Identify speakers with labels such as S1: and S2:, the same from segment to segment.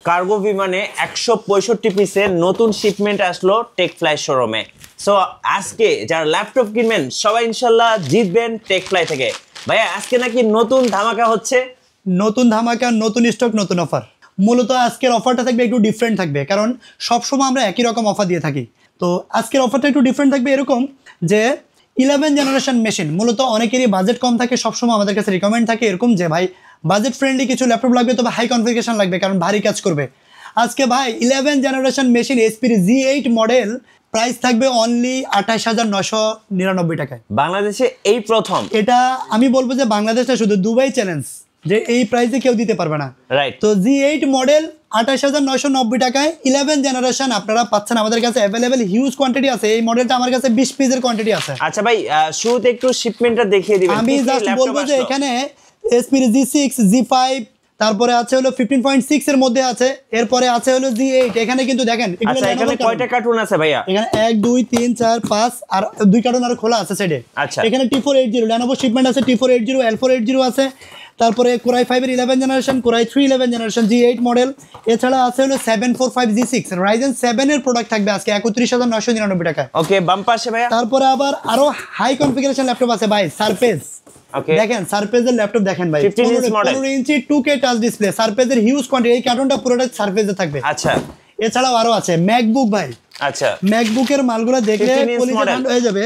S1: Cargo বিমানে 165 পিসের নতুন শিপমেন্ট আসলো টেকফ্লাই শোরুমে। সো আজকে যারা ল্যাপটপ কিনবেন সবাই ইনশাল্লাহ জিতবেন টেকফ্লাই থেকে। ভাইয়া আজকে নাকি নতুন ধামাকা হচ্ছে।
S2: নতুন ধামাকা, নতুন স্টক, নতুন অফার। মূলত আজকের অফারটা থাকবে একটু ডিফারেন্ট থাকবে, কারণ সবসময় আমরা একই রকম অফার দিয়ে থাকি। তো আজকের অফারটা একটু ডিফারেন্ট থাকবে এরকম যে 11 জেনারেশন মেশিন। মূলত অনেকেরই বাজেট কম থাকে, সবসময় আমাদের কাছে রিকমেন্ড থাকে এরকম যে ভাই বাজেট ফ্রেন্ডলি কিছু ল্যাপটপ লাগবে, তবে হাই কনফিগারেশন লাগবে কারণ ভারী কাজ করবে। আজকে ভাই 11 জেনারেশন মেশিন এসপির G8 মডেল প্রাইস থাকবে অনলি 28,999 টাকায়।
S1: বাংলাদেশে এই প্রথম।
S2: এটা আমি বলবো যে বাংলাদেশটা শুধু দুবাই চ্যালেঞ্জ, যে এই প্রাইসে কেউ দিতে পারবে না।
S1: রাইট।
S2: তো G8 মডেল 28,990 টাকায় 11 জেনারেশন আপনারা পাচ্ছেন আমাদের কাছে। অ্যাভেলেবেল হিউজ কোয়ান্টিটি আছে। এই মডেলটা আমার কাছে 20 পিসের কোয়ান্টিটি আছে।
S1: আচ্ছা ভাই, শুরুতে একটু শিপমেন্টটা দেখিয়ে দিবেন।
S2: আমি জাস্ট বলবো যে এখানে এসপির G6, G5, তারপরে আছে হলো 15.6 এর মধ্যে আছে, এরপরে আছে হলো G8। এখানে কিন্তু দেখেন
S1: আচ্ছা এখানে কয়টা কার্টুন আছে ভাইয়া?
S2: এখানে 1 2 3 4 5 আর 2 কার্টুন আর খোলা আছে সাইডে।
S1: আচ্ছা
S2: এখানে T480 Lenovo শিপমেন্ট আছে, T480 L480 আছে, তারপরে Core i5 এর 11 generation, Core i3 11 generation, G8 model. এছাড়া আছে হলো 745 G6 Ryzen 7 এর প্রোডাক্ট থাকবে আজকে 31,999 টাকায়।
S1: ওকে, বাম পাশে ভাইয়া।
S2: তারপরে আবার আরো হাই কনফিগারেশন ল্যাপটপ আছে ভাই। সারফেস দেখেন, সারফেসের ল্যাপটপ দেখেন ভাই, 15 ইঞ্চি 2K টাচ ডিসপ্লে, সারফেসের হিউজ কোয়ান্টিটি। এই কার্টুনটা পুরোটা সারফেসে থাকবে।
S1: আচ্ছা,
S2: এছাড়াও আরো আছে ম্যাকবুক ভাই।
S1: আচ্ছা,
S2: ম্যাকবুকের মালগুলো দেখলে হয়ে যাবে।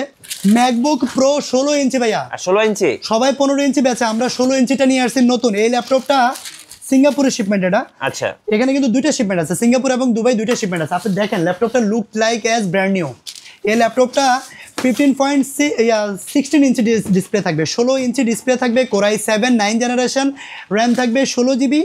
S2: ম্যাকবুক প্রো 16 ইঞ্চি ভাইয়া, 16 ইঞ্চি। সবাই 15 ইঞ্চি বেচে, আমরা 16 ইঞ্চিটা নিয়ে আসছি নতুন। এই ল্যাপটপটা সিঙ্গাপুরের শিপমেন্ট এটা। আচ্ছা, এখানে কিন্তু দুইটা শিপমেন্ট আছে, সিঙ্গাপুর এবং দুবাই দুইটা শিপমেন্ট আছে। আপনি দেখেন ল্যাপটপটা look like as brand new. এই ল্যাপটপটা 15.16 ইঞ্চি ডিসপ্লে থাকবে, 16 ইঞ্চি ডিসপ্লে থাকবে, Core i7 9 জেনারেশন, র্যাম থাকবে 16 GB,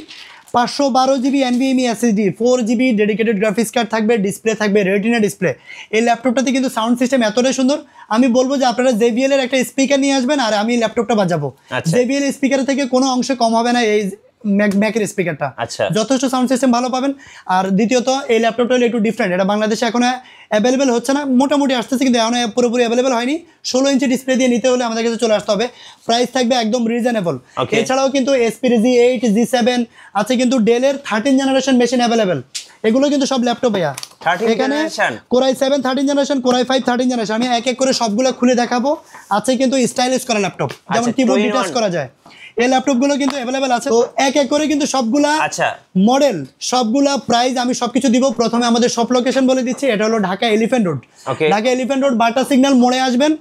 S2: 512 GB NVMe SSD, 4 GB dedicated graphics card থাকবে, ডিসপ্লে থাকবে রেটিনা ডিসপ্লে। এই ল্যাপটপটাতে কিন্তু সাউন্ড সিস্টেম এতটাই সুন্দর, আমি বলবো যে আপনারা JBL এর একটা স্পিকার নিয়ে আসবেন আর আমি ল্যাপটপটা বাজাবো। JBL স্পিকারের থেকে কোনো অংশে কম হবে না এই ম্যাকের স্পিকারটা। যথেষ্ট সাউন্ড সিস্টেম ভালো পাবেন। আর দ্বিতীয়ত এই ল্যাপটপটা হলো একটু ডিফারেন্ট, এটা বাংলাদেশে এখনো অ্যাভেলেবেল হচ্ছে না, মোটামুটি আসতেছে কিন্তু এখন পুরোপুরি অ্যাভেলেবেল হয়নি। 16 ইঞ্চি ডিসপ্লে দিয়ে নিতে হলে আমাদের কাছে চলে আসতে হবে। প্রাইস থাকবে একদম রিজনেবল। এছাড়াও কিন্তু এসপির G8, G7 আছে, কিন্তু ডেলের 13 জেনারেশন মেশিন অ্যাভেলেবেল। এগুলো কিন্তু সব ল্যাপটপ ভাইয়া। এখানে Core i7 13 generation, Core i5 13 generation. আমি এক এক করে সবগুলো খুলে দেখাবো। আছে কিন্তু স্টাইলিশ করা ল্যাপটপ, যেমন কিবোর্ড ডিটাচ করা যায়। এই ল্যাপটপগুলো কিন্তু অ্যাভেলেবেল আছে। তো এক এক করে কিন্তু সবগুলা মডেল, সবগুলা প্রাইস আমি সবকিছু দিব। প্রথমে আমাদের সব লোকেশন বলে দিচ্ছি। এটা হলো Dhaka elephant road. Dhaka elephant road বাটা সিগন্যাল মোড়ে আসবেন।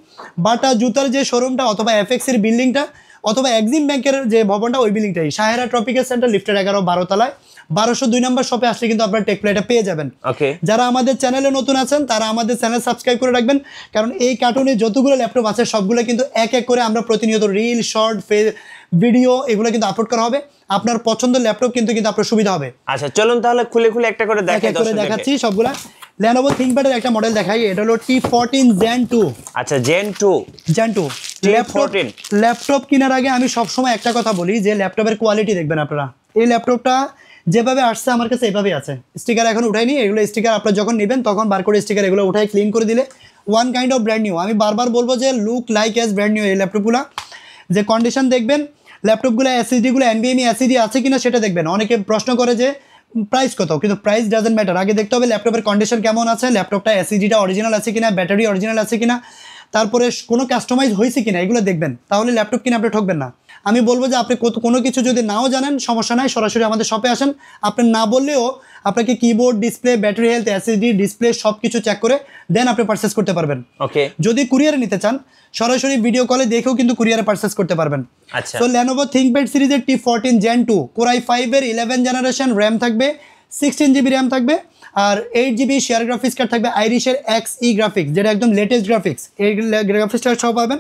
S2: বাটা জুতার যে শোরুমটা অথবা এফএক্স এর বিল্ডিংটা অথবা এক্সিম ব্যাংকের যে ভবনটা ওই বিল্ডিংটাই, সাহেরা ট্রপিক্যাল সেন্টার লিফটের 11-12 তলায় 1202 নম্বর শপে আসলে কিন্তু আপনারা টেকপ্লাইটা পেয়ে যাবেন। যারা আমাদের চ্যানেলে নতুন আছেন তারা আমাদের চ্যানেল সাবস্ক্রাইব করে রাখবেন, কারণ এই কার্টুনে যতগুলো ল্যাপটপ আছে সবগুলো কিন্তু এক এক করে আমরা প্রতিনিয়ত রিল, শর্ট, ভিডিও এগুলো কিন্তু আপলোড করা হবে। আপনার পছন্দের ল্যাপটপ কিন্তু আপনার সুবিধা হবে। আচ্ছা চলুন তাহলে খুলে খুলে একটা করে দেখাচ্ছি সবগুলা। Lenovo ThinkPad এর একটা মডেল দেখাই, এটা হলো T14 Gen 2। আচ্ছা Gen 2 ল্যাপটপ কেনার আগে আমি সবসময় একটা কথা বলি যে ল্যাপটপের কোয়ালিটি দেখবেন আপনারা। এই ল্যাপটপটা যেভাবে আসছে আমার কাছে এভাবেই আছে, স্টিকার এখন উঠাইনি। এগুলো স্টিকার আপনারা যখন নেবেন তখন বারকোড স্টিকার এগুলো উঠাই ক্লিন করে দিলে one kind of brand new. আমি বারবার বলবো যে look like as brand new. এই ল্যাপটপগুলো যে কন্ডিশন দেখবেন, ল্যাপটপগুলো SSD-গুলো NVMe SSD আছে কিনা সেটা দেখবেন। অনেকে প্রশ্ন করে যে প্রাইস কত, কিন্তু প্রাইস ডাজন্ট ম্যাটার। আগে দেখতে হবে ল্যাপটপের কন্ডিশন কেমন আছে, ল্যাপটপটা SSD-টা অরিজিনাল আছে কিনা, ব্যাটারি অরিজিনাল আছে কিনা, তারপরে কোনো কাস্টমাইজ হয়েছে কিনা, এগুলো দেখবেন। তাহলে ল্যাপটপ কিনে আপনি ঠকবেন না। আমি বলবো যে আপনি কোনো কিছু যদি নাও জানেন সমস্যা নাই, সরাসরি আমাদের শপে আসেন। আপনি না বললেও আপনাকে keyboard, display, battery health, SSD, display সব কিছু চেক করে দেন আপনি পারচেস করতে পারবেন। যদি কুরিয়ারে নিতে চান সরাসরি ভিডিও কলে দেখেও কিন্তু কুরিয়ারে পারচেস করতে পারবেন। তো Lenovo ThinkPad সিরিজের T14 Gen 2 Core i5 এর 11 জেনারেশন, র্যাম থাকবে 16 জিবি র্যাম থাকবে, আর 8 জিবি শেয়ার গ্রাফিক্স কার্ড থাকবে আইরিশের XE গ্রাফিক্স, যেটা একদম লেটেস্ট গ্রাফিক্স। এই গ্রাফিক্সটা সব পাবেন।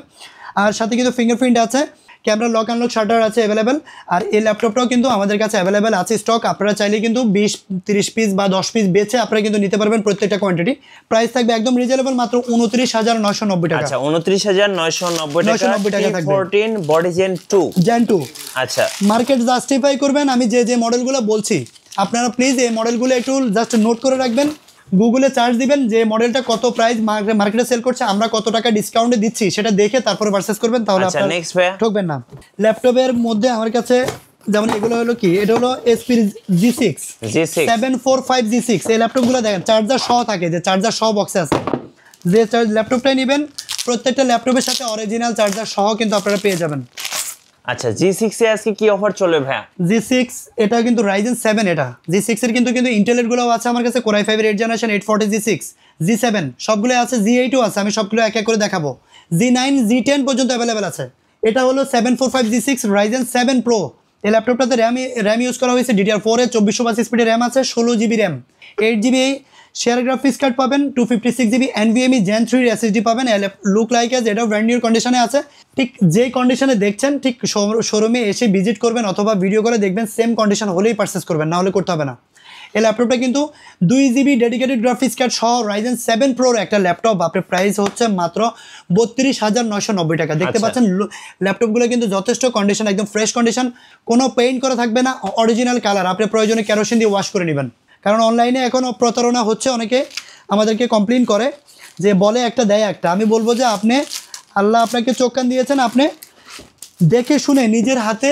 S2: আর সাথে কিন্তু ফিঙ্গারপ্রিন্ট আছে, ক্যামেরা লক আনলক শাটার আছে অ্যাভেলেবেল। আর এই ল্যাপটপটাও কিন্তু আমাদের কাছে অ্যাভেলেবেল আছে স্টক। আপনারা চাইলে কিন্তু 20-30 পিস বা 10 পিস বেচে আপনারা কিন্তু নিতে পারবেন প্রত্যেকটা কোয়ান্টিটি। প্রাইস থাকবে একদম রিজনেবল, মাত্র 29,990 টাকা। আচ্ছা 29,990 টাকা থাকবে। 14 বডি Gen 2। আচ্ছা মার্কেট জাস্টিফাই করবেন আমি যে মডেলগুলো বলছি, আপনারা প্লিজ এই মডেলগুলো একটু জাস্ট নোট করে রাখবেন। গুগলে সার্চ দিবেন যে মডেলটা কত প্রাইস মার্কেটে সেল করছে, আমরা কত টাকা ডিসকাউন্টে দিচ্ছি সেটা দেখে তারপরে পারচেজ করবেন, তাহলে আপনারা ঠকবেন না। ল্যাপটপের মধ্যে আমার কাছে যেমন এগুলো হলো কি, এটা হলো এসপি G6 745 G6। এই ল্যাপটপগুলো দেখেন চার্জার সহ থাকে, যে চার্জার সহ বক্সে আছে। যে ল্যাপটপটাই নেবেন প্রত্যেকটা ল্যাপটপের সাথে অরিজিনাল চার্জার সহ কিন্তু আপনারা পেয়ে যাবেন।
S1: আচ্ছা G6 এ আজকে কি অফার চলবে ভাইয়া?
S2: G6 এটা কিন্তু Ryzen 7, এটা G6 এর কিন্তু ইন্টেলের গুলো আছে আমার কাছে, Core i5 এর 8th জেনারেশন 840 G6 G7 সবগুলো আছে, G8 ও আছে, আমি সবগুলো এক এক করে দেখাবো। G9 G10 পর্যন্ত অ্যাভেলেবেল আছে। এটা হলো 745 G6 Ryzen 7 Pro। এই ল্যাপটপটাতে র্যাম ইউজ করা হয়েছে DDR4 এর 2422 স্পিডের র্যাম আছে, 16GB RAM, 8GB share graphics card পাবেন, 256GB NVMe Gen 3 SSD পাবেন। লুক লাইক এজ এটাও ব্র্যান্ড নিউ কন্ডিশনে আছে। ঠিক যে কন্ডিশনে দেখছেন ঠিক শোরুমে এসে ভিজিট করবেন অথবা ভিডিও করে দেখবেন, সেম কন্ডিশন হলেই পারচেস করবেন, না হলে করতে হবে না। এই ল্যাপটপটা কিন্তু 2GB ডেডিকেটেড গ্রাফিক্স কার্ড সহ Ryzen 7 Proর একটা ল্যাপটপ, আপনার প্রাইস হচ্ছে মাত্র 32,990 টাকা। দেখতে পাচ্ছেন ল্যাপটপগুলো কিন্তু যথেষ্ট কন্ডিশন, একদম ফ্রেশ কন্ডিশন, কোনো পেইন্ট করা থাকবে না, অরিজিনাল কালার। আপনি প্রয়োজনে কেরোসিন দিয়ে ওয়াশ করে নেবেন, কারণ অনলাইনে এখনও প্রতারণা হচ্ছে, অনেকে আমাদেরকে কমপ্লেন করে যে বলে একটা দেয় একটা। আমি বলবো যে আপনি, আল্লাহ আপনাকে চোখ কান দিয়েছেন, আপনি দেখে শুনে নিজের হাতে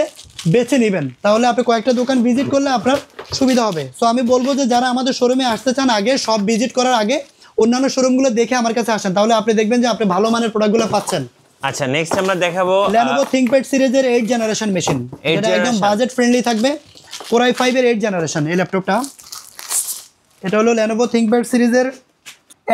S2: বেছে নেবেন, তাহলে আপনি কয়েকটা দোকান ভিজিট করলে আপনার সুবিধা হবে। সো আমি বলবো যে যারা আমাদের শোরুমে আসতে চান, আগে সব ভিজিট করার আগে অন্যান্য শোরুমগুলো দেখে আমার কাছে আসেন, তাহলে আপনি দেখবেন যে আপনি ভালো মানের প্রোডাক্টগুলো পাচ্ছেন।
S1: আচ্ছা নেক্সট আমরা দেখাবো
S2: Lenovo ThinkPad সিরিজের 8th জেনারেশন মেশিন, এটা একদম বাজেট ফ্রেন্ডলি থাকবে। Core i5 এর 8th জেনারেশন এই ল্যাপটপটা। এটা হলো Lenovo ThinkPad সিরিজের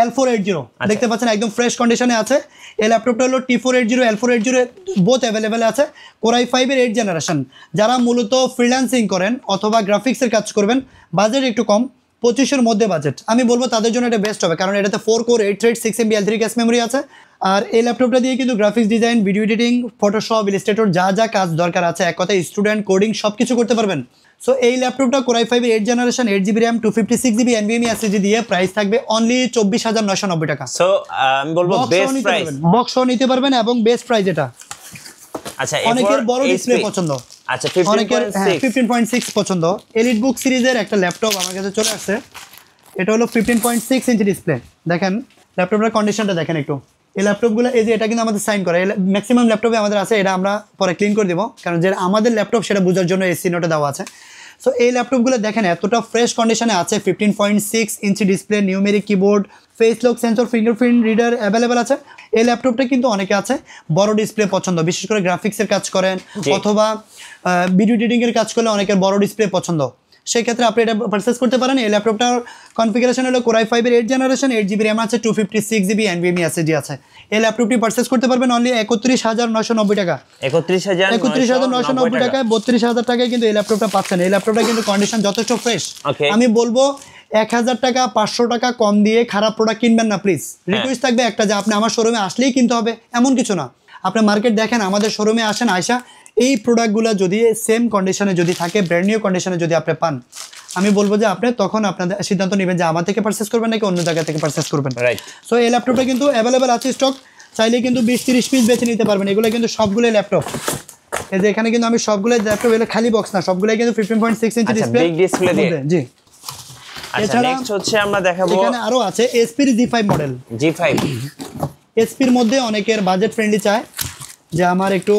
S2: L480, দেখতে পাচ্ছেন একদম ফ্রেশ কন্ডিশনে আছে। এই ল্যাপটপটা হলো T480 L480 বোথ অ্যাভেলেবেল আছে। Core i5 এর 8th জেনারেশন। যারা মূলত ফ্রিল্যান্সিং করেন অথবা গ্রাফিক্সের কাজ করবেন, বাজেট একটু কম, 25-এর মধ্যে বাজেট, আমি বলবো তাদের জন্য এটা বেস্ট হবে, কারণ এটাতে 4 core 8 thread 6MB L3 cache memory আছে। আর এই ল্যাপটপটা দিয়ে কিন্তু graphics design, video editing, Photoshop, Illustrator যা যা কাজ দরকার আছে, এক কথায় স্টুডেন্ট কোডিং সব কিছু করতে পারবেন। সো এই ল্যাপটপটা Core i5 এর 8th generation 8GB RAM 256GB NVMe SSD দিয়ে প্রাইস থাকবে অনলি 24,990 টাকা।
S1: সো আমি বলবো বেস্ট প্রাইস,
S2: বক্স সহ নিতে পারবেন এবং বেস্ট প্রাইস এটা।
S1: আচ্ছা
S2: অনেকের বড় ডিসপ্লে পছন্দ,
S1: আচ্ছা
S2: অনেকের 15.6 পছন্দ। এলিট বুক সিরিজের একটা ল্যাপটপ আমার কাছে চলে আসছে, এটা হলো 15.6 ইঞ্চি ডিসপ্লে। দেখেন ল্যাপটপের কন্ডিশনটা দেখেন একটু। এই ল্যাপটপগুলো এই যে এটা কিন্তু আমাদের সাইন করা, ম্যাক্সিমাম ল্যাপটপে আমাদের আছে, এটা আমরা পরে ক্লিন করে দেবো, কারণ যে আমাদের ল্যাপটপ সেটা বোঝার জন্য এই সিনোটা দেওয়া আছে। সো এই ল্যাপটপগুলো দেখেন এতটা ফ্রেশ কন্ডিশনে আছে, 15.6 inch display, numeric keyboard, face lock sensor, fingerprint reader available আছে। এই ল্যাপটপটা কিন্তু অনেকে আছে বড় ডিসপ্লে পছন্দ, বিশেষ করে গ্রাফিক্সের কাজ করেন অথবা ভিডিও এডিটিংয়ের কাজ করলে অনেকের বড় ডিসপ্লে পছন্দ, সেক্ষেত্রে আপনি এটা পারচেস করতে পারেন। এই ল্যাপটপটার কনফিগারেশন হলো Core i5 এর 8th জেনারেশন 8GB র্যাম আছে, 256GB NVMe SSD আছে। এই ল্যাপটপটি পারচেস করতে পারবেন অনলি 31,990 টাকা। 31,990 টাকায় 32,000 টাকায় কিন্তু এই ল্যাপটপটা পাচ্ছেন। এই ল্যাপটপটা কিন্তু কন্ডিশন যথেষ্ট ফ্রেশ। আমি বলবো 1,000 টাকা 500 টাকা কম দিয়ে খারাপ প্রোডাক্ট কিনবেন না প্লিজ। রিকোয়েস্ট থাকবে একটা যে আপনি আমার শোরুমে আসলেই কিনতে হবে এমন কিছু না, আপনি মার্কেট দেখেন, আমাদের শোরুমে আসেন, আয়সা এই প্রোডাক্টগুলো যদি সেম কন্ডিশনে যদি থাকে, ব্র্যান্ড নিউ কন্ডিশনে যদি আপনি পান, আমি বলবো যে আপনি তখন আপনাদের সিদ্ধান্ত নেবেন যে আমার থেকে পারচেস করবেন নাকি অন্য জায়গা থেকে পারচেস করবেন। সো এই ল্যাপটপটা কিন্তু অ্যাভেলেবেল আছে স্টক, চাইলে কিন্তু 20-30 পিস বেছে নিতে পারবেন। এগুলো কিন্তু সবগুলোই ল্যাপটপ, এই যে এখানে কিন্তু আমি সবগুলো ল্যাপটপ, এগুলো খালি বক্স না, সবগুলোই কিন্তু 15.6 ইঞ্চি ডিসপ্লে,
S1: বিগ ডিসপ্লে দিয়ে।
S2: জি
S1: আচ্ছা নেক্সট হচ্ছে আমরা দেখাবো,
S2: এখানে আরো আছে SP G5 model.
S1: G5
S2: SP এর মধ্যে অনেকের বাজেট ফ্রেন্ডলি চায় যে আমার একটু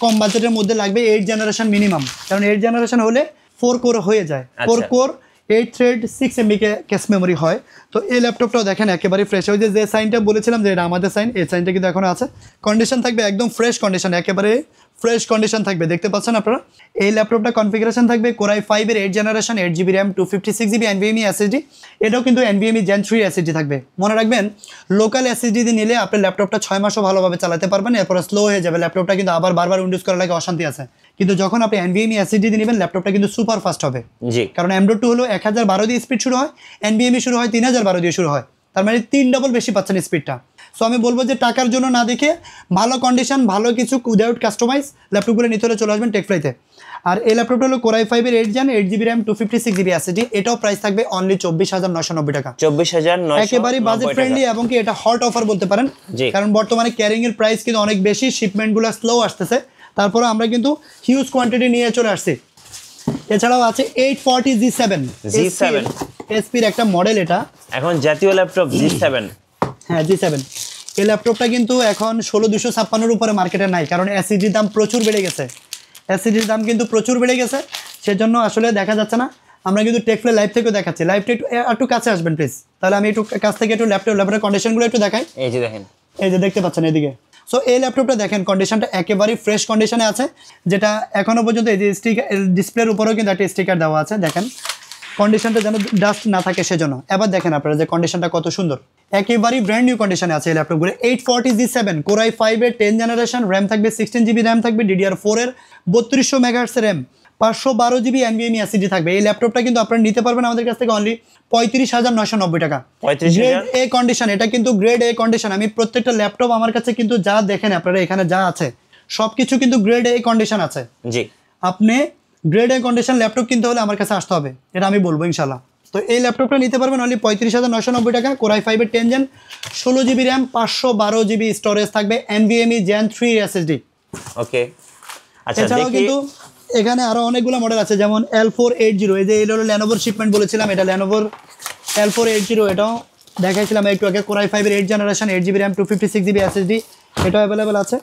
S2: কম বাজেটের মধ্যে লাগবে, 8th জেনারেশন মিনিমাম, কারণ 8th জেনারেশন হলে 4 কোর হয়ে যায়, 4 core 8 thread 6MB cache memory হয়। তো এই ল্যাপটপটাও দেখেন একেবারে ফ্রেশ, ওই যে সাইনটা বলেছিলাম যে এটা আমাদের সাইন, এই সাইনটা কিন্তু এখনো আছে। কন্ডিশন থাকবে একদম ফ্রেশ কন্ডিশন, একেবারে ফ্রেশ কন্ডিশন থাকবে, দেখতে পাচ্ছেন আপনারা। এই ল্যাপটপটা কনফিগারেশন থাকবে Core i5 এর 8th generation 8GB RAM 256GB NVMe SSD, এটাও কিন্তু NVMe Gen 3 SSD থাকবে। মনে রাখবেন লোকাল SSD দিয়ে নিলে আপনি ল্যাপটপটা 6 মাসও ভালোভাবে চালাতে পারবেন, এরপর স্লো হয়ে যাবে ল্যাপটপটা, কিন্তু আবার বারবার উইন্ডোজ করার লাগে অশান্তি আছে। কিন্তু যখন আপনি NVMe SSD দিয়ে নেবেন ল্যাপটপটা কিন্তু সুপার ফাস্ট হবে, কারণ M.2 হলো 1012 দিয়ে স্পিড শুরু হয়, NVMe শুরু হয় 3012 দিয়ে শুরু হয়, তার মানে 3 ডবল বেশি পাচ্ছেন স্পিডটা। সো আমি বলবো যে টাকার জন্য না দেখে ভালো কন্ডিশন, ভালো কিছু উইদাউট কাস্টমাইজ ল্যাপটপগুলো নিতে হলে চলে আসবেন টেকফ্লাইতে। আর এই ল্যাপটপটা হলো Core i5 এর 8th gen 8GB RAM 256GB SSD, এটাও প্রাইস থাকবে অনলি 24,990 টাকা।
S1: 24,990
S2: একেবারে বাজেট ফ্রেন্ডলি, এবং কি এটা হট অফার বলতে পারেন, কারণ বর্তমানে ক্যারিং এর প্রাইস কিন্তু অনেক বেশি, শিপমেন্টগুলো স্লো আসতেছে, তারপরে আমরা কিন্তু হিউজ কোয়ান্টিটি নিয়ে চলে আসছি। এছাড়াও আছে 840 G7 SP এর একটা মডেল, এটা
S1: এখন জাতীয় ল্যাপটপ G7।
S2: হ্যাঁ G7, এই ল্যাপটপটা কিন্তু এখন 16,256 উপরে মার্কেটে নাই, কারণ SSD দাম প্রচুর বেড়ে গেছে। এসএসডির দাম কিন্তু প্রচুর বেড়ে গেছে, সেজন্য আসলে দেখা যাচ্ছে না। আমরা কিন্তু টেকফ্লাই লাইভ থেকেও দেখাচ্ছি, লাইভটা একটু কাছে আসবেন প্লিজ, তাহলে আমি একটু কাছ থেকে একটু ল্যাপটপের কন্ডিশনগুলো একটু দেখাই।
S1: এই যে দেখেন,
S2: এই যে দেখতে পাচ্ছেন এদিকে। সো এই ল্যাপটপটা দেখেন কন্ডিশনটা একেবারেই ফ্রেশ কন্ডিশনে আছে, যেটা এখনো পর্যন্ত এই যে ডিসপ্লের উপরেও কিন্তু একটা স্টিকার দেওয়া আছে, দেখেন কন্ডিশনটা যেন ডাস্ট না থাকে সেজন্য। এবার দেখেন আপনারা যে কন্ডিশনটা কত সুন্দর, একেবারেই ব্র্যান্ড নিউ কন্ডিশনে আছে এই ল্যাপটপগুলো। 840G7 কোরাই 5-এর 10 জেনারেশন, র্যাম থাকবে 16GB, র্যাম থাকবে DDR4-এর 3200 MHz RAM, 512GB NVMe SSD থাকবে। এই ল্যাপটপটা কিন্তু আপনারা নিতে পারবেন আমাদের কাছ থেকে অনলি 35,990 টাকা।
S1: 35,000
S2: গ্রেড এ কন্ডিশন, এটা কিন্তু গ্রেড এ কন্ডিশন। আমি প্রত্যেকটা ল্যাপটপ আমার কাছে কিন্তু যা দেখেন আপনারা এখানে যা আছে সব কিছু কিন্তু গ্রেড এ কন্ডিশন আছে।
S1: জি,
S2: আপনি গ্রেড এ কন্ডিশন ল্যাপটপ কিনতে হলে আমার কাছে আসতে হবে, এটা আমি বলবো ইনশাল্লাহ। তো এই ল্যাপটপটা নিতে পারবেন অনলি 35,990 টাকা। কোরাই 5-এর 10 gen, 16GB RAM, 512GB storage থাকবে, NVMe Gen 3 SSD।
S1: ওকে, আচ্ছা
S2: এছাড়াও
S1: দেখি
S2: কিন্তু এখানে আরো অনেকগুলো মডেল আছে, যেমন L480, এই যে এটা হলো ল্যানোভোর শিপমেন্ট বলেছিলাম, এটা ল্যানোভোর L480, এটাও দেখাইছিলাম একটু আগে। কোরাই 5-এর 8 generation, 8GB RAM, 256GB SSD, এটাও অ্যাভেলেবেল আছে।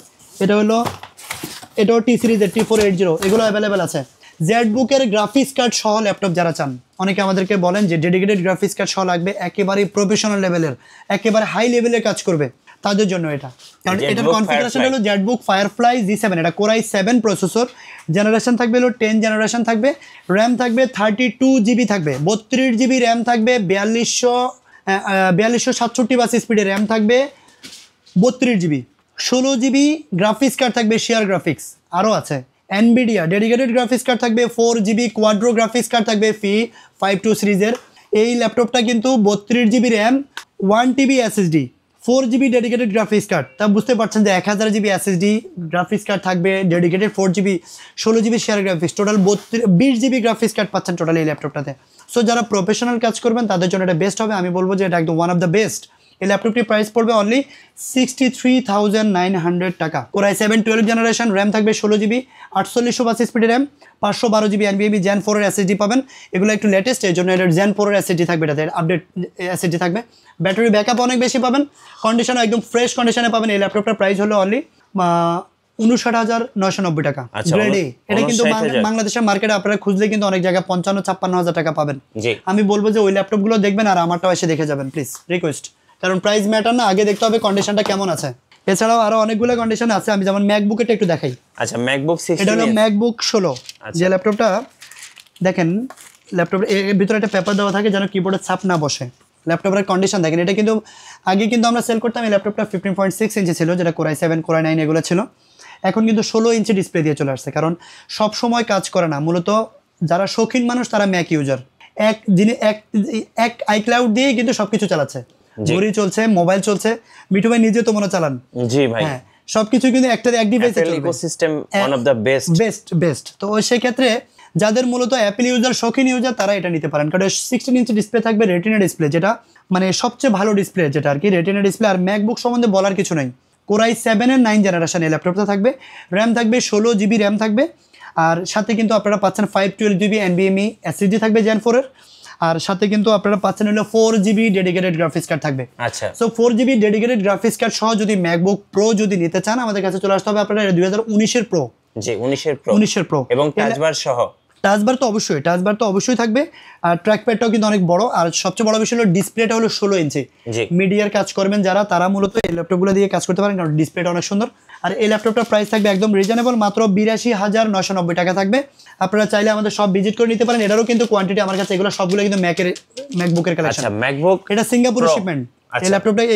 S2: এটাও টি সিরিজের T480, এগুলো অ্যাভেলেবেল আছে। জেডবুকের গ্রাফিক্স কার্ড সহ ল্যাপটপ যারা চান, অনেকে আমাদেরকে বলেন যে ডেডিকেটেড গ্রাফিক্স কার্ড সহ লাগবে, একেবারে প্রফেশনাল লেভেলের, একেবারে হাই লেভেলের কাজ করবে, তাদের জন্য এটা। কারণ এটার কনফিগারেশন হলো জেডবুক ফায়ারফ্লাই G7, এটা কোরাই 7 প্রসেসর, জেনারেশন থাকবে হলো 10 জেনারেশন থাকবে, র্যাম থাকবে 32GB থাকবে, 32GB র্যাম থাকবে, 4267 স্পিডের র্যাম থাকবে, 32GB, 16GB গ্রাফিক্স কার্ড থাকবে, শেয়ার গ্রাফিক্স আরও আছে। NVIDIA ডেডিকেটেড গ্রাফিক্স কার্ড থাকবে, 4GB কোয়াড্রো গ্রাফিক্স কার্ড থাকবে P52 সিরিজের। এই ল্যাপটপটা কিন্তু 32GB RAM, 1TB SSD, 4GB dedicated graphics card. তা বুঝতে পারছেন যে 1000GB SSD গ্রাফিক্স কার্ড থাকবে, dedicated 4GB, 16GB share graphics, total 20GB graphics card পাচ্ছেন টোটাল এই ল্যাপটপটাতে। সো যারা প্রফেশনাল কাজ করবেন তাদের জন্য এটা বেস্ট হবে, আমি বলবো যে এটা একদম ওয়ান অফ দ্য বেস্ট। এই ল্যাপটপটির প্রাইস পড়বে অনলি 63,900 টাকা। কোরাই 7 12 জেনারেশন, র্যাম থাকবে 16GB, 4820 স্পিডের র্যাম, 512GB NVMe Gen 4-এর SSD পাবেন। এগুলো একটু লেটেস্ট, এই জন্য এটা Gen 4-এর SSD থাকবে, এটাতে আপডেট SSD থাকবে। ব্যাটারি ব্যাকআপ অনেক বেশি পাবেন, কন্ডিশনও একদম ফ্রেশ কন্ডিশনে পাবেন। এই ল্যাপটপটার প্রাইস হলো অনলি 59,990 টাকা। গ্রেড এ, এটা কিন্তু বাংলাদেশের মার্কেটে আপনারা খুঁজলে কিন্তু অনেক জায়গায় 55-56 টাকা পাবেন। আমি বলবো যে ওই ল্যাপটপগুলো দেখবেন আর আমারটাও এসে দেখে যাবেন প্লিজ, রিকোয়েস্ট। কারণ প্রাইস ম্যাটার না, আগে দেখতে হবে কন্ডিশনটা কেমন আছে। এছাড়াও আরো অনেকগুলো কন্ডিশন আছে, আমি যেমন ম্যাকবুকেরটা একটু দেখাই।
S1: আচ্ছা, ম্যাকবুক 16,
S2: এটা হলো ম্যাকবুক 16, যে ল্যাপটপটা দেখেন, ল্যাপটপের ভিতরে একটা পেপার দেওয়া থাকে যেন কিবোর্ডের ছাপ না বসে। ল্যাপটপের কন্ডিশন দেখেন, এটা কিন্তু আগে কিন্তু আমরা সেল করতাম, এই ল্যাপটপটা 15.6 ইঞ্চি ছিল, যেটা কোরাই 7 কোরাই 9 এগুলো ছিল। এখন কিন্তু 16 ইঞ্চি ডিসপ্লে দিয়ে চলে আসছে, কারণ সব সময় কাজ করে না। মূলত যারা শৌখিন মানুষ তারা ম্যাক ইউজার, এক আইক্লাউড দিয়ে কিন্তু সবকিছু চালাচ্ছে, ঘড়ি চলছে, মোবাইল চলছে। মিঠু ভাই নিজে তো মনে চালান।
S1: জি ভাই,
S2: হ্যাঁ, সবকিছু কিন্তু একটা এক ডিভাইসে চলবে।
S1: Ecosystem one of the best. তো সেই ক্ষেত্রে যাদের মূলত অ্যাপল ইউজার, শৌখিন ইউজার, তারা এটা নিতে পারেন, কারণ 16 ইঞ্চি ডিসপ্লে থাকবে, রেটিনা ডিসপ্লে, যেটা মানে সবচেয়ে ভালো ডিসপ্লে, যেটা আর কি রেটিনা ডিসপ্লে। আর ম্যাকবুক সম্বন্ধে বলার কিছু নাই, কোরাই 7-এর 9 জেনারেশন এই ল্যাপটপটা থাকবে, র্যাম থাকবে 16GB র্যাম থাকবে, আর সাথে কিন্তু আপনারা পাচ্ছেন 512GB NVMe SSD থাকবে Gen 4-এর, আর সাথে কিন্তু আপনারা পাচ্ছেন হলো 4GB ডেডিকেটেড গ্রাফিক্স কার্ড থাকবে। আচ্ছা,
S2: so 4GB dedicated graphics card সহ যদি ম্যাকবুক প্রো যদি নিতে চান, আমাদের কাছে চলে আসতে হবে আপনারা 2019-এর প্রো।
S1: জি, 19-এর প্রো এবং টাচবার সহ। টাচবার তো অবশ্যই থাকবে, আর ট্র্যাকপ্যাডটাও কিন্তু অনেক বড়, আর সবচেয়ে বড় বিষয় হলো ডিসপ্লেটা হলো 16 ইঞ্চি। মিডিয়ার কাজ করবেন যারা, তারা মূলত এই ল্যাপটপগুলো দিয়ে কাজ করতে পারেন, কারণ ডিসপ্লেটা অনেক সুন্দর। আর এই ল্যাপটপটার প্রাইস থাকবে একদম রিজনেবল, মাত্র 82,990 টাকা থাকবে। আপনারা চাইলে আমাদের সব ভিজিট করে নিতে পারেন। এটারও কিন্তু কোয়ান্টিটি আমার কাছে, এগুলো সবগুলো কিন্তু ম্যাকবুকের কালেকশন। আচ্ছা, ম্যাকবুক এটা সিঙ্গাপুরের শিপমেন্ট।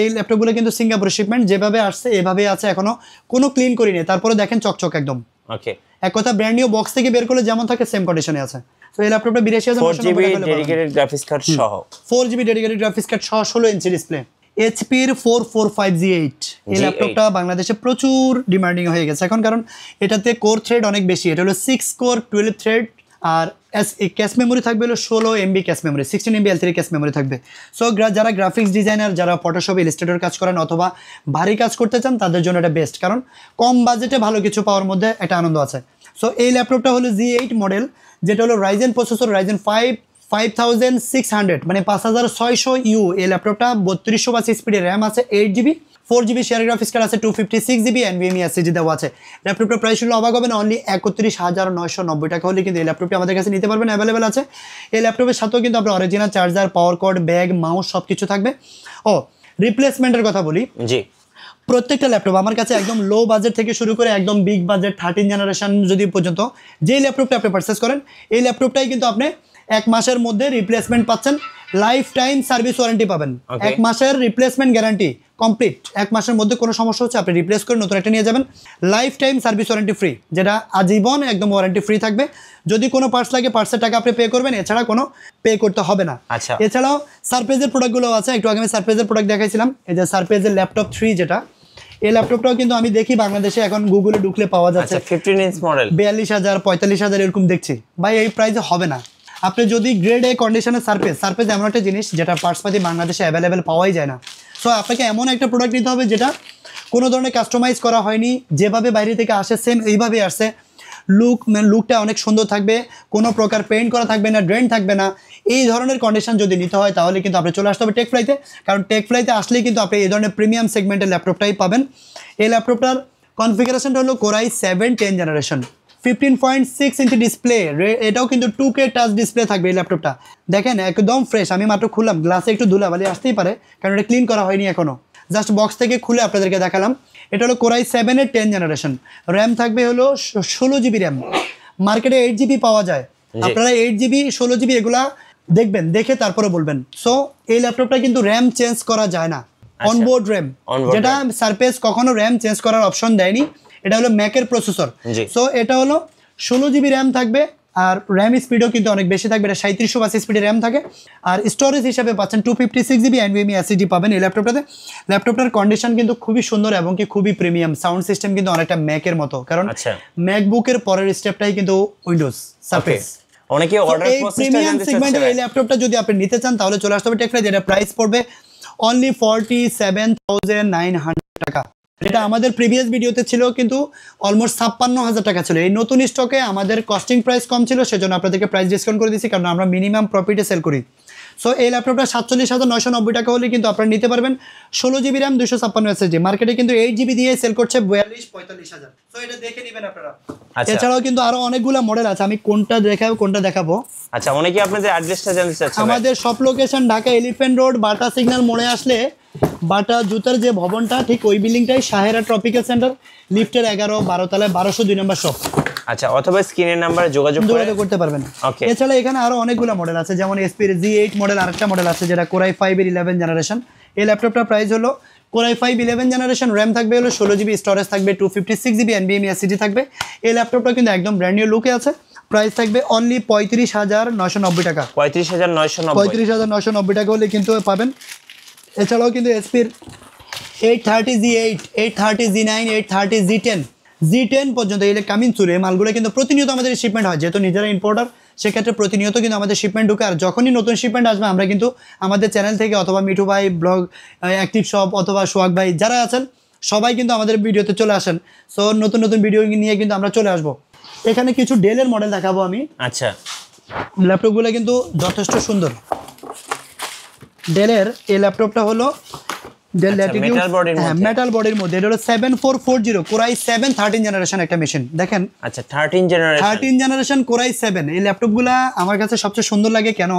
S1: এই ল্যাপটপগুলো কিন্তু সিঙ্গাপুরের শিপমেন্ট, যেভাবে আসছে এভাবে আছে, এখনো কোনো ক্লিন করিনি, তারপরে দেখেন চকচক একদম। ওকে, এক কথা ব্র্যান্ড নিউ বক্স থেকে বের করলে যেমন থাকে সেম কন্ডিশনে আছে। তো এই ল্যাপটপটা 82,990 টাকা ডেডিকেটেড গ্রাফিক্স কার্ড সহ, 4GB ডেডিকেটেড গ্রাফিক্স কার্ড সহ, 16 ইঞ্চি ডিসপ্লে, HP-র 445G8। এই ল্যাপটপটা বাংলাদেশে প্রচুর ডিমান্ডিং হয়ে গেছে এখন, কারণ এটাতে কোর থ্রেড অনেক বেশি। এটা হলো 6 কোর 12 থ্রেড, আর ক্যাশ মেমোরি থাকবে হলো 16 MB cache memory, 16 MB L3 cache memory থাকবে। সো যারা গ্রাফিক্স ডিজাইনার, যারা ফটোশপ, ইলাস্ট্রেটর কাজ করেন অথবা ভারী কাজ করতে চান, তাদের জন্য এটা বেস্ট, কারণ কম বাজেটে ভালো কিছু পাওয়ার মধ্যে একটা আনন্দ আছে। সো এই ল্যাপটপটা হলো G8 মডেল, যেটা হলো রাইজেন প্রসেসর, রাইজেন 5600, মানে 5600U। এই ল্যাপটপটা 3220 স্পিডের র্যাম আছে, 8GB,
S2: 4GB share graphics card আছে, 256GB NVMe SSD দেওয়া আছে। ল্যাপটপটার প্রাইস হলো অবাক হবে না, অনলি 31,990 টাকা হলে কিন্তু এই ল্যাপটপটি আমাদের কাছে নিতে পারবেন, অ্যাভেলেবেল আছে। এই ল্যাপটপের সাথেও কিন্তু আপনার original charger, power cord, bag, mouse সব কিছু থাকবে। ও রিপ্লেসমেন্টের কথা বলি,
S1: জি
S2: প্রত্যেকটা ল্যাপটপ আমার কাছে একদম লো বাজেট থেকে শুরু করে একদম বিগ বাজেট 13 জেনারেশন যদি পর্যন্ত যেই ল্যাপটপটা আপনি পারচেস করেন, এই ল্যাপটপটাই কিন্তু আপনি 1 মাসের মধ্যে রিপ্লেসমেন্ট পাচ্ছেন, লাইফ টাইম সার্ভিস ওয়ারেন্টি পাবেন। 1 মাসের রিপ্লেসমেন্ট গ্যারান্টি কমপ্লিট, 1 মাসের মধ্যে কোনো সমস্যা হচ্ছে আপনি রিপ্লেস করে নতুন একটা নিয়ে যাবেন। Life time service warranty free, যেটা আজীবন একদম ওয়ারেন্টি ফ্রি থাকবে। যদি কোনো পার্টস লাগে পার্টসের টাকা আপনি পে করবেন, এছাড়া কোনো পে করতে হবে না।
S1: আচ্ছা,
S2: এছাড়াও সারফেসের প্রোডাক্টগুলো আছে, একটু আগে আমি সারফেসের প্রোডাক্ট দেখাইছিলাম, এই যে সারফেসের ল্যাপটপ 3 যেটা, এই ল্যাপটপটাও কিন্তু আমি দেখি বাংলাদেশে এখন গুগলে ঢুকলে পাওয়া যাচ্ছে
S1: 15 ইঞ্চ মডেল
S2: 42,000 45,000 এরকম দেখছি। ভাই এই প্রাইসে হবে না। আপনি যদি গ্রেড এ কন্ডিশনের সারফেস এমন একটা জিনিস যেটা পার্টসপাতি বাংলাদেশে অ্যাভেলেবেল পাওয়াই যায় না। সো আপনাকে এমন একটা প্রোডাক্ট নিতে হবে যেটা কোনো ধরনের কাস্টমাইজ করা হয়নি, যেভাবে বাইরে থেকে আসে সেম এইভাবেই আসছে। লুকটা অনেক সুন্দর থাকবে, কোনো প্রকার পেইন্ট করা থাকবে না, ড্রেন থাকবে না। এই ধরনের কন্ডিশন যদি নিতে হয় তাহলে কিন্তু আপনি চলে আসতে হবে টেকফ্লাইতে, কারণ টেকফ্লাইতে আসলেই কিন্তু আপনি এই ধরনের প্রিমিয়াম সেগমেন্টের ল্যাপটপটাই পাবেন। এই ল্যাপটপটার কনফিগারেশনটা হলো কোরাই 7 10 জেনারেশন, 15.6 ইঞ্চি ডিসপ্লে, এটাও কিন্তু 2K টাচ ডিসপ্লে থাকবে এই ল্যাপটপটা। দেখেন একদম ফ্রেশ, আমি মাত্র খুললাম, গ্লাসে একটু ধুলাবালি আসতেই পারে কারণ এটা ক্লিন করা হয়নি এখনও, জাস্ট বক্স থেকে খুলে আপনাদেরকে দেখালাম। এটা হলো কোরাই 7 10 জেনারেশন, র্যাম থাকবে হলো 16GB র্যাম। মার্কেটে 8GB পাওয়া যায়, আপনারা 8GB 16GB এগুলা দেখবেন, দেখে তারপরে বলবেন। সো এই ল্যাপটপটা কিন্তু র্যাম চেঞ্জ করা যায় না, অনবোর্ড র্যাম, যেটা সারফেস কখনো র্যাম চেঞ্জ করার অপশন দেয়নি। এটা হলো ম্যাকের প্রসেসর। সো এটা হলো 16GB র্যাম থাকবে, আর র্যাম স্পিডও কিন্তু অনেক বেশি থাকবে, এটা 3780 স্পিডের র্যাম থাকে। আর স্টোরেজ হিসাবে পাচ্ছেন 256GB NVMe SSD পাবেন এই ল্যাপটপটাতে। ল্যাপটপটার কন্ডিশন কিন্তু খুবই সুন্দর এবং কি খুবই প্রিমিয়াম, সাউন্ড সিস্টেম কিন্তু অনেকটা ম্যাকের মতো, কারণ ম্যাকবুকের পরের স্টেপটাই কিন্তু উইন্ডোজ সারফেস।
S1: অনেকে অর্ডার প্রসেসটা জানতে চাচ্ছেন,
S2: এই ল্যাপটপটা যদি আপনি নিতে চান তাহলে চলে আসতে হবে টেকফ্লাই, যেটা প্রাইস পড়বে অনলি 47,900 টাকা। এটা আমাদের প্রিভিয়াস ভিডিওতে ছিল কিন্তু অলমোস্ট 56,000 টাকা ছিল। এই নতুন স্টকে আমাদের কস্টিং প্রাইস কম ছিল, সেজন্য আপনাদেরকে প্রাইস ডিসকাউন্ট করে দিচ্ছি, কারণ আমরা মিনিমাম প্রফিটে সেল করি। সো এই ল্যাপটপটা 47,990 টাকা হলে কিন্তু আপনারা নিতে পারবেন। 16GB র্যাম 256 SSD, মার্কেটে কিন্তু 8GB দিয়ে সেল করছে 42-45,000। সো এটা দেখে নেবেন আপনারা। এছাড়াও কিন্তু আরো অনেকগুলো মডেল আছে, আমি কোনটা দেখাবো।
S1: আচ্ছা, অনেকে আপনাদের অ্যাড্রেসটা জানতে চাচ্ছেন।
S2: আমাদের shop location Dhaka elephant road, বাটা সিগন্যাল মোড়ে আসলে বাটা জুতার যে ভবনটা ঠিক ওই বিল্ডিংটাই সাহেরা ট্রপিক্যাল সেন্টার, লিফটের 11-12 তলায় 1202 নম্বর শপ।
S1: আচ্ছা, অথবা স্ক্রিনের নাম্বারে যোগাযোগ
S2: করতে পারবেন। এছাড়া এখানে আরো অনেকগুলো মডেল আছে, যেমন এসপি G8 মডেল আরেকটা মডেল আছে যেটা কোরাই 5 এর 11 জেনারেশন। এই ল্যাপটপটার প্রাইস হলো কোরাই 5 11 জেনারেশন, র্যাম থাকবে হলো 16GB, স্টোরেজ থাকবে 256GB NVMe SSD থাকবে। এই ল্যাপটপটা কিন্তু একদম ব্র্যান্ড নিউ লুকে আছে, প্রাইস থাকবে অনলি 35,990 টাকা। 35,990 টাকা হলে কিন্তু পাবেন। এছাড়াও কিন্তু এসপির 830 G8, 830 G9, 830 G10 পর্যন্ত এই কামিং চুরে এই মালগুলো কিন্তু প্রতিনিয়ত আমাদের শিপমেন্ট হয়, যেহেতু নিজেরা ইম্পোর্টার, সেক্ষেত্রে প্রতিনিয়ত কিন্তু আমাদের শিপমেন্ট ঢুকে। আর যখনই নতুন শিপমেন্ট আসবে আমরা কিন্তু আমাদের চ্যানেল থেকে অথবা মিঠু ভাই ব্লগ, অ্যাক্টিভ শপ অথবা সোহাগ ভাই যারা আছেন সবাই কিন্তু আমাদের ভিডিওতে চলে আসেন। সো নতুন নতুন ভিডিও নিয়ে কিন্তু আমরা চলে আসবো। এখানে কিছু ডেলের মডেল দেখাবো আমি।
S1: আচ্ছা,
S2: ল্যাপটপগুলো কিন্তু যথেষ্ট সুন্দর। ডেলের এই ল্যাপটপটা হলো ডেল ল্যাটিটিউড, মেটাল বডির মধ্যে। এটা হলো 7440 কোরাই 7 13 জেনারেশন একটা মেশিন। দেখেন,
S1: আচ্ছা 13 জেনারেশন
S2: কোরাই 7। এই ল্যাপটপগুলা আমার কাছে সবচেয়ে সুন্দর লাগে কেন,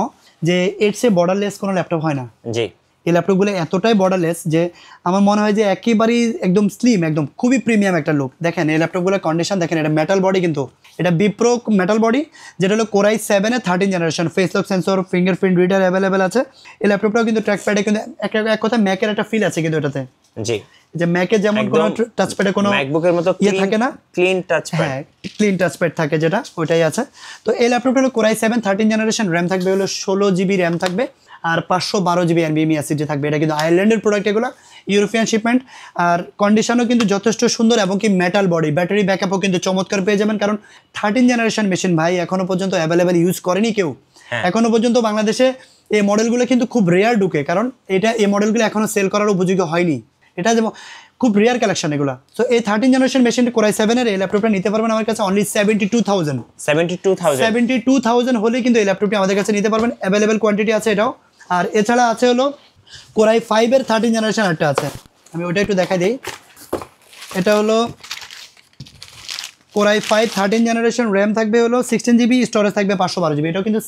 S2: যে এর চেয়ে বর্ডারলেস কোনো ল্যাপটপ হয় না।
S1: জি,
S2: এই ল্যাপটপগুলো এতটাই বর্ডারলেস যে আমার মনে হয় যে একেবারেই একদম স্লিম, একদম খুবই প্রিমিয়াম একটা লুক। দেখেন এই ল্যাপটপগুলোর কন্ডিশন দেখেন, এটা মেটাল বডি, কিন্তু এটা বিপ্রো মেটাল বডি, যেটা হলো কোরাই 7 এর 13 generation. Face lock sensor, fingerprint reader available আছে। এই ল্যাপটপটাও কিন্তু ট্র্যাকপ্যাডে কিন্তু এক কথা ম্যাকের একটা ফিল আছে কিন্তু এটাতে।
S1: জি,
S2: যে ম্যাকে যেমন কোনো টাচপ্যাডে কোনো
S1: ম্যাকবুকের মতো
S2: থাকে না,
S1: ক্লিন টাচপ্যাড,
S2: হ্যাঁ ক্লিন টাচপ্যাড থাকে যেটা, ওইটাই আছে। তো এই ল্যাপটপটা হলো কোরাই 7 13 জেনারেশন, র্যাম থাকবে হলো 16GB র্যাম থাকবে, আর 512GB NVMe SSD থাকবে। এটা কিন্তু আয়ারল্যান্ডের প্রোডাক্ট, এগুলো ইউরোপিয়ান শিপমেন্ট। আর কন্ডিশনও কিন্তু যথেষ্ট সুন্দর এবং কি মেটাল বডি, ব্যাটারি ব্যাকআপও কিন্তু চমৎকার পেয়ে যাবেন, কারণ 13 জেনারেশন মেশিন ভাই এখনো পর্যন্ত অ্যাভেলেবেল ইউজ করেনি কেউ। এখনো পর্যন্ত বাংলাদেশে এই মডেলগুলো কিন্তু খুব রেয়ার ঢুকে, কারণ এই মডেলগুলো এখনো সেল করার উপযোগী হয়নি। এটা যেমন খুব রেয়ার কালেকশন এগুলো। সো এই 13 জেনারেশন মেশিন কোরাই 7 এর এই ল্যাপটপটা নিতে পারবেন আমার কাছে অনলি 72,000 হলে কিন্তু এই ল্যাপটপটি আমাদের কাছে নিতে পারবেন। অ্যাভেলেবেল কোয়ান্টিটি আছে এটাও। আর এছাড়া আছে হলো কোরাই 5 এর 13 জেনারেশন একটা আছে, আমি ওটা একটু দেখাই দিই। এটা হলো Core i5 13 জেনারেশন, র্যাম থাকবে হলো 16 জিবি, স্টোরেজ থাকবে 512 জিবি। এটাও কিন্তু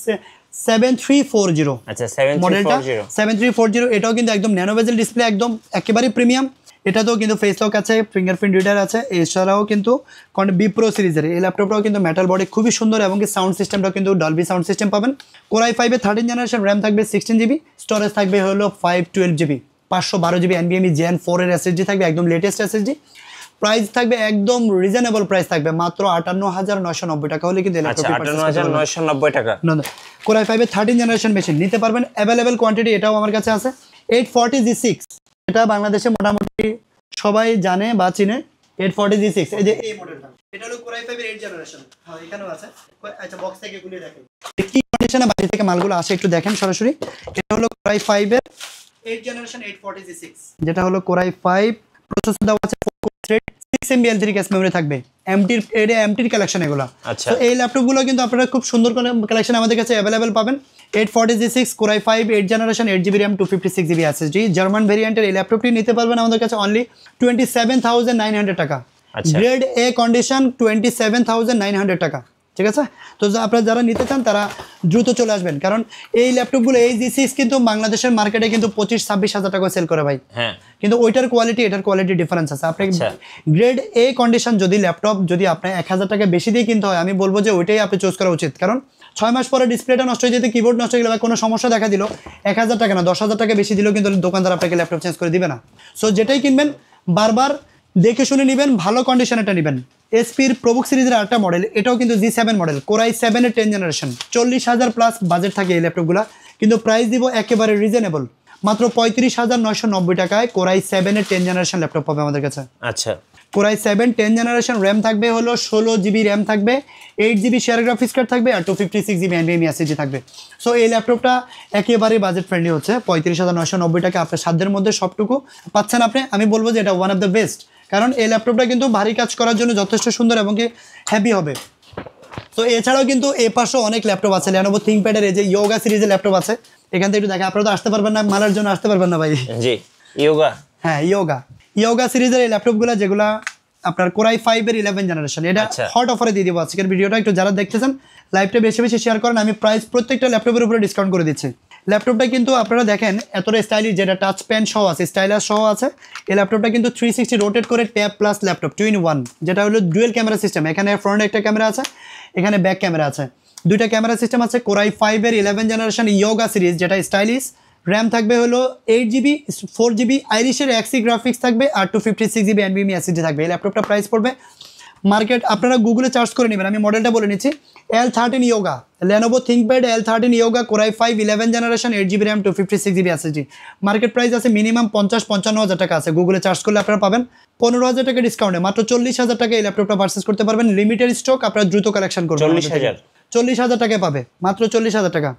S2: 7340
S1: আচ্ছা
S2: মডেলটা
S1: 7340
S2: 7340। এটাও কিন্তু একদম ন্যানো বেজেল ডিসপ্লে, একদম একেবারে প্রিমিয়াম। এটাতেও কিন্তু ফেস লক আছে, ফিঙ্গারপ্রিন্ট রিডার আছে। এছাড়াও কিন্তু বি প্রো সিরিজের এই ল্যাপটপটাও কিন্তু মেটাল বডি, খুবই সুন্দর, এবং কি সাউন্ড সিস্টেমটাও কিন্তু ডলবি সাউন্ড সিস্টেম পাবেন। Core i5 এর 13 জেনারেশন, র্যাম থাকবে 16 জিবি, স্টোরেজ থাকবে হলো 512 জিবি, 512 জিবি NVMe Gen 4 এর SSD থাকবে, একদম লেটেস্ট SSD। প্রাইস থাকবে একদম রিজনেবল প্রাইস থাকবে, মাত্র 58,990 টাকা হলে কিন্তু
S1: আচ্ছা 58,990 টাকা।
S2: Core i5 এর 13 জেনারেশন মেশিন নিতে পারবেন, অ্যাভেলেবেল কোয়ান্টিটি, এটাও আমার কাছে আছে। 840G6, এটা বাংলাদেশে মোটামুটি সবাই জানে বা চিনে। 840G6, এই যে এই মডেলটা, এটা হলো Core i5 এর 8 জেনারেশন। হ্যাঁ, এখানেও আছে। আচ্ছা, বক্স থেকে খুলে দেখেন কি কন্ডিশনে বাইরে থেকে মালগুলো আসে, একটু দেখেন সরাসরি। এটা হলো Core i5 এর 8 জেনারেশন 840G6, যেটা হলো Core i5, প্রসেসর দেওয়া আছে 6 MB L3 ক্যাশ মেমরি থাকবে, এমটির কালেকশন এগুলো।
S1: আচ্ছা,
S2: তো এই ল্যাপটপগুলো কিন্তু আপনারা খুব সুন্দর করে কালেকশন আমাদের কাছে অ্যাভেলেবেল পাবেন। 840G6 Core i5 8 generation 8GB RAM 256GB SSD German ভেরিয়েন্টের এই ল্যাপটপটি নিতে পারবেন আমাদের কাছে অনলি 27,900 টাকা।
S1: আচ্ছা,
S2: গ্রেড এ কন্ডিশন 27,900 টাকা, ঠিক আছে? তো আপনারা যারা নিতে চান তারা দ্রুত চলে আসবেন, কারণ এই ল্যাপটপগুলো এই G6 কিন্তু বাংলাদেশের মার্কেটে কিন্তু 25-26 হাজার টাকা সেল করে ভাই।
S1: হ্যাঁ,
S2: কিন্তু ওইটার কোয়ালিটি এটার কোয়ালিটি ডিফারেন্স আছে। আপনি গ্রেড এ কন্ডিশন যদি ল্যাপটপ যদি আপনার 1,000 টাকা বেশি দিয়ে কিনতে হয়, আমি বলবো যে ওইটাই আপনি চুজ করা উচিত। কারণ 6 মাস পরে ডিসপ্লেটা নষ্ট হয়ে যেতে, কিবোর্ড নষ্ট হয়ে গেলে বা কোনো সমস্যা দেখা দিল, 1,000 টাকা না 10,000 টাকা বেশি দিলেও কিন্তু দোকানদার আপনাকে ল্যাপটপ চেঞ্জ করে দিবে না। সো যেটাই কিনবেন বারবার দেখে শুনে নেবেন, ভালো কন্ডিশনেরটা নেবেন। এসপির প্রবুক সিরিজের আরেকটা মডেল, এটাও কিন্তু G7 মডেল, Core i7 এর 10 জেনারেশন। 40,000 প্লাস বাজেট থাকে এই ল্যাপটপগুলো, কিন্তু প্রাইস দিব একেবারে রিজনেবল, মাত্র 35,990 টাকায় Core i7 এর 10 জেনারেশন ল্যাপটপ পাবে আমাদের কাছে।
S1: আচ্ছা,
S2: Core i7 10 জেনারেশন, র্যাম থাকবে হলো 16 জিবি র্যাম থাকবে, 8 জিবি শেয়ার গ্রাফিক্স কার্ড থাকবে, আর 256 জিবি NVMe SSD থাকবে। সো এই ল্যাপটপটা একেবারে বাজেট ফ্রেন্ডলি হচ্ছে, 35,990 টাকা আপনার সাধ্যের মধ্যে সবটুকু পাচ্ছেন আপনি। আমি বলবো যে এটা ওয়ান অফ দ্য বেস্ট, কারণ এই ল্যাপটপটা কিন্তু ভারী কাজ করার জন্য যথেষ্ট সুন্দর এবং কি হ্যাপি হবে। তো এছাড়াও কিন্তু এ পাশেও অনেক ল্যাপটপ আছে, Lenovo ThinkPad এর এই যে ইয়োগা সিরিজের ল্যাপটপ আছে। এখান থেকে একটু দেখেন, আপনারা তো আসতে পারবেন না, মালার জন্য আসতে পারবেন না ভাই।
S1: জি, ইয়োগা,
S2: হ্যাঁ ইয়োগা সিরিজের এই ল্যাপটপগুলো যেগুলা আপনার Core i5 এর 11 জেনারেশন, এটা হট অফারে দিয়ে দিব আজকের ভিডিওটা। একটু যারা দেখতেছেন লাইভটা বেশি বেশি শেয়ার করেন, আমি প্রাইস প্রত্যেকটা ল্যাপটপের উপরে ডিসকাউন্ট করে দিচ্ছি। ল্যাপটপটা কিন্তু আপনারা দেখেন এতটা স্টাইলিশ, যেটা টাচ পেন সহ আছে, স্টাইলাস সহ আছে। এই ল্যাপটপটা কিন্তু 360 রোটেট করে ট্যাব প্লাস ল্যাপটপ 2 in 1, যেটা হলো ডুয়েল ক্যামেরা সিস্টেম। এখানে ফ্রন্টে একটা ক্যামেরা আছে, এখানে ব্যাক ক্যামেরা আছে, দুইটা ক্যামেরা সিস্টেম আছে। Core i5 এর 11 জেনারেশন ইয়োগা সিরিজ, যেটা স্টাইলিশ। র্যাম থাকবে হলো 8 জিবি, 4 জিবি আইরিশের এক্সি গ্রাফিক্স থাকবে, আর 256 জিবি NVMe SSD থাকবে। এই ল্যাপটপটা প্রাইস পড়বে মার্কেট, আপনারা গুগলে সার্চ করে নেবেন, আমি মডেলটা বলে নিচ্ছি। L13 yoga, Lenovo ThinkPad L13 yoga Core i5 11 generation 8 GB RAM 256 GB SSD। Market price আছে মিনিমাম 50-55 হাজার টাকা আছে, গুগলে সার্চ করলে আপনারা পাবেন 15,000 টাকা ডিসকাউন্টে মাত্র 40,000 টাকা এই ল্যাপটপটা পারচেস করতে পারবেন। লিমিটেড স্টক, আপনারা দ্রুত কালেকশন করবেন। 40,000 টাকায় পাবে, মাত্র 40,000 টাকা।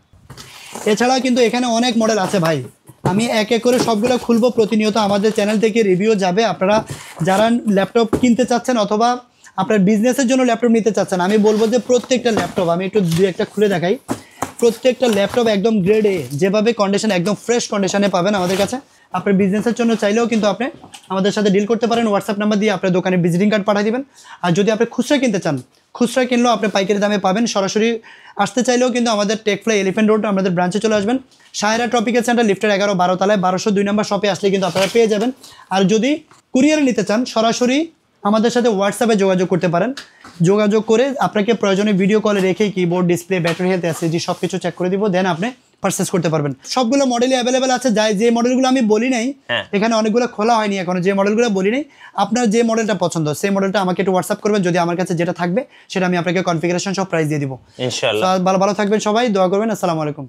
S2: এছাড়াও কিন্তু এখানে অনেক মডেল আছে ভাই, আমি এক এক করে সবগুলো খুলবো। প্রতিনিয়ত আমাদের চ্যানেল থেকে রিভিউ যাবে। আপনারা যারা ল্যাপটপ কিনতে চাচ্ছেন অথবা আপনার বিজনেসের জন্য ল্যাপটপ নিতে চাচ্ছেন, আমি বলবো যে প্রত্যেকটা ল্যাপটপ, আমি একটু দুই একটা খুলে দেখাই, প্রত্যেকটা ল্যাপটপ একদম গ্রেড এ, যেভাবে কন্ডিশন একদম ফ্রেশ কন্ডিশনে পাবেন আমাদের কাছে। আপনার বিজনেসের জন্য চাইলেও কিন্তু আপনি আমাদের সাথে ডিল করতে পারেন, হোয়াটসঅ্যাপ নাম্বার দিয়ে আপনার দোকানে ভিজিটিং কার্ড পাঠিয়ে দিবেন। আর যদি আপনি খুচরা কিনতে চান, খুচরা কিনলেও আপনি পাইকারি দামে পাবেন। সরাসরি আসতে চাইলেও কিন্তু আমাদের টেকফ্লাই এলিফ্যান্ট রোড আমাদের ব্রাঞ্চে চলে আসবেন। সায়রা ট্রপিক্যাল সেন্টার লিফটের 11-12 তলায় 1202 নম্বর শপে আসলে কিন্তু আপনারা পেয়ে যাবেন। আর যদি কুরিয়ারে নিতে চান, সরাসরি আমাদের সাথে হোয়াটসঅ্যাপে যোগাযোগ করতে পারেন। যোগাযোগ করে আপনাকে প্রয়োজনে ভিডিও কলে রেখে keyboard, display, battery health, SSD সব কিছু চেক করে দিব, দেন আপনি পারচেস করতে পারবেন। সবগুলো মডেলই অ্যাভেলেবেল আছে। যে মডেলগুলো আমি বলি নাই, এখানে অনেকগুলো খোলা হয়নি এখনো, যে মডেলগুলো বলি নাই, আপনার যে মডেলটা পছন্দ সেই মডেলটা আমাকে একটু হোয়াটসঅ্যাপ করবেন। যদি আমার কাছে যেটা থাকবে সেটা আমি আপনাকে কনফিগারেশন সব প্রাইস দিয়ে দিব ইনশাআল্লাহ। ভালো থাকবেন সবাই, দোয়া করবেন। আসসালামু আলাইকুম।